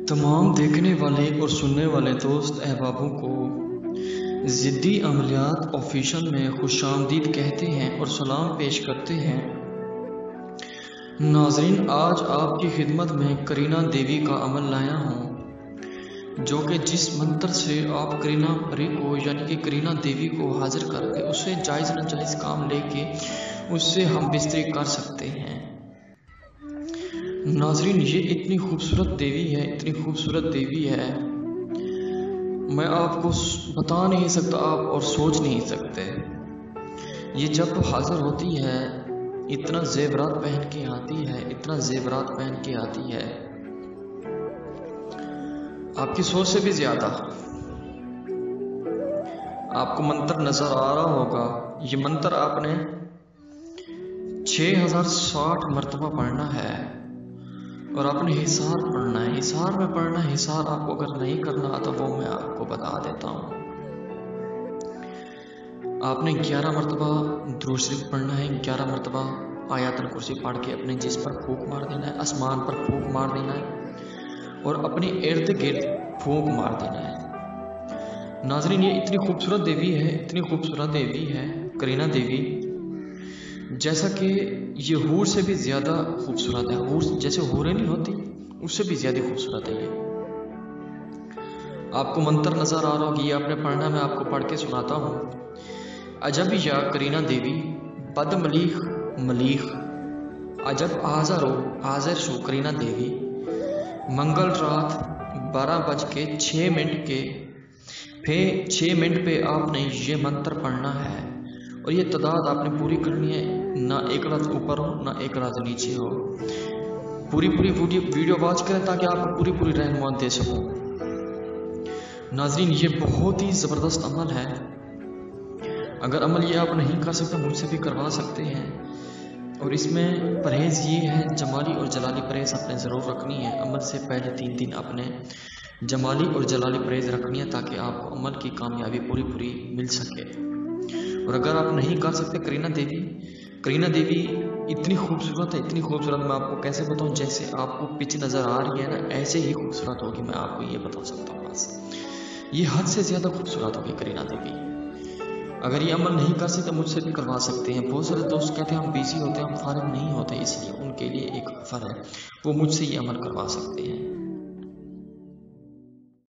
तमाम देखने वाले और सुनने वाले दोस्त अहबाबों को ज़िद्दी अमलियात ऑफिशियल में खुशामदीद कहते हैं और सलाम पेश करते हैं। नाज़रीन, आज आपकी खिदमत में करीना देवी का अमल लाया हूँ, जो कि जिस मंत्र से आप करीना परी को यानी कि करीना देवी को हाजिर करके उससे जायज़ न जायज़ काम लेके उससे हम बिस्तरी कर सकते हैं। नाज़रीन, ये इतनी खूबसूरत देवी है, इतनी खूबसूरत देवी है, मैं आपको बता नहीं सकता, आप और सोच नहीं सकते। ये जब हाजिर होती है इतना जेवरात पहन के आती है, इतना जेवरात पहन के आती है, आपकी सोच से भी ज्यादा। आपको मंत्र नजर आ रहा होगा, ये मंत्र आपने 6060 मरतबा पढ़ना है और आपने हिसार पढ़ना है। हिसार में पढ़ना है। हिसार आपको अगर नहीं करना आता वो मैं आपको बता देता हूँ। आपने 11 मरतबा दुरूद शरीफ पढ़ना है, 11 मरतबा आयतुल कुर्सी पढ़ के अपने जिस्म पर फूंक मार देना है, आसमान पर फूंक मार देना है और अपने इर्द गिर्द फूंक मार देना है। नाज़रीन, ये इतनी खूबसूरत देवी है, इतनी खूबसूरत देवी है करीना देवी, जैसा कि ये हूर से भी ज़्यादा खूबसूरत है। हूर जैसे हूरें नहीं होती, उससे भी ज़्यादा खूबसूरत है ये। आपको मंत्र नज़र आ रहा होगा, ये आपने पढ़ना, मैं आपको पढ़ के सुनाता हूँ। अजब या करीना देवी बद मलीख मलीख, अजब हाज़र शो करीना देवी, मंगल रात 12:06 के 6 मिनट पे आपने ये मंत्र पढ़ना है और ये तादाद आपने पूरी करनी है, ना एक रात ऊपर हो ना एक रात नीचे हो। पूरी वीडियो वॉच करें ताकि आपको पूरी रहनुमात दे सकूं। नाज़रीन, ये बहुत ही ज़बरदस्त अमल है। अगर अमल ये आप नहीं कर सकते मुझसे भी करवा सकते हैं। और इसमें परहेज़ ये है, जमाली और जलाली परहेज़ आपने ज़रूर रखनी है। अमल से पहले 3 दिन आपने जमाली और जलाली परहेज़ रखनी है ताकि आपको अमल की कामयाबी पूरी मिल सके। और अगर आप नहीं कर सकते, करीना देवी इतनी खूबसूरत है, इतनी खूबसूरत, मैं आपको कैसे बताऊं, जैसे आपको पिच नज़र आ रही है ना, ऐसे ही खूबसूरत होगी, मैं आपको ये बता सकता हूँ। बस ये हद से ज़्यादा खूबसूरत होगी करीना देवी। अगर ये अमल नहीं कर सकते मुझसे भी करवा सकते हैं। बहुत सारे दोस्त कहते हैं हम बिजी होते हैं, हम फारिग नहीं होते, इसलिए उनके लिए एक ऑफर है, वो मुझसे ये अमल करवा सकते हैं।